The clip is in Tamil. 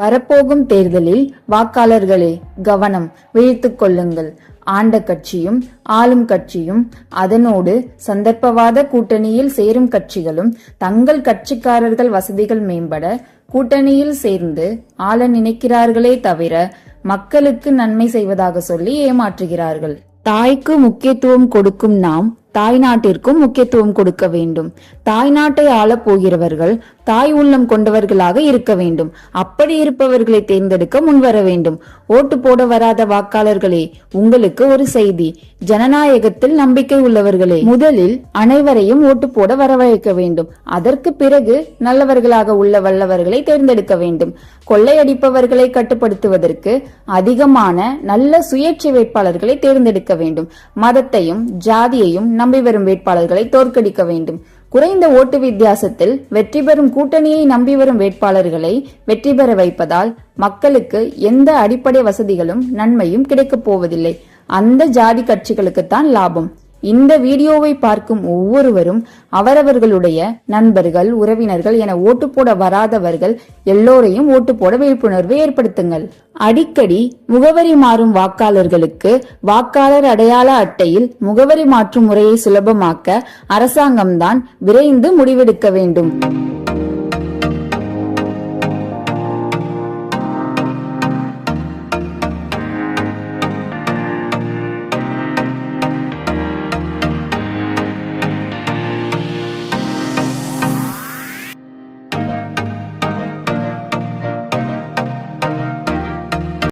வரப்போகும் தேர்தலில் வாக்காளர்களே கவனம், விழித்துக் கொள்ளுங்கள். ஆண்ட கட்சியும் ஆளும் கட்சியும் அதனோடு சந்தர்ப்பவாத கூட்டணியில் சேரும் கட்சிகளும் தங்கள் கட்சிக்காரர்கள் வசதிகள் மேம்பட கூட்டணியில் சேர்ந்து ஆள நினைக்கிறார்களே தவிர மக்களுக்கு நன்மை செய்வதாக சொல்லி ஏமாற்றுகிறார்கள். தாய்க்கு முக்கியத்துவம் கொடுக்கும் நாம் தாய் நாட்டிற்கும் முக்கியத்துவம் கொடுக்க வேண்டும். தாய் நாட்டை ஆளப் போகிறவர்கள் தாய் உள்ளம் கொண்டவர்களாக இருக்க வேண்டும். அப்படி இருப்பவர்களை தேர்ந்தெடுக்க முன்வர வேண்டும். ஓட்டு போட வராத வாக்காளர்களே, உங்களுக்கு ஒரு செய்தி. ஜனநாயகத்தில் நம்பிக்கை உள்ளவர்களே, முதலில் அனைவரையும் ஓட்டு போட வரவழைக்க வேண்டும். அதற்கு பிறகு நல்லவர்களாக உள்ள வல்லவர்களை தேர்ந்தெடுக்க வேண்டும். கொள்ளையடிப்பவர்களை கட்டுப்படுத்துவதற்கு அதிகமான நல்ல சுயேட்சை வேட்பாளர்களை தேர்ந்தெடுக்க வேண்டும். மதத்தையும் ஜாதியையும் நம்பி வரும் வேட்பாளர்களை தோற்கடிக்க வேண்டும். குறைந்த ஓட்டு வித்தியாசத்தில் வெற்றி பெறும் கூட்டணியை நம்பி வரும் வேட்பாளர்களை வெற்றி பெற வைப்பதால் மக்களுக்கு எந்த அடிப்படை வசதிகளும் நன்மையும் கிடைக்கப் போவதில்லை. அந்த ஜாதி கட்சிகளுக்குத்தான் லாபம். இந்த வீடியோவை பார்க்கும் ஒவ்வொருவரும் அவரவர்களுடைய நண்பர்கள், உறவினர்கள் என ஓட்டு போட வராதவர்கள் எல்லோரையும் ஓட்டு போட விழிப்புணர்வு ஏற்படுத்துங்கள். அடிக்கடி முகவரி மாறும் வாக்காளர்களுக்கு வாக்காளர் அடையாள அட்டையில் முகவரி மாற்றும் முறையை சுலபமாக்க அரசாங்கம்தான் விரைந்து முடிவெடுக்க வேண்டும்.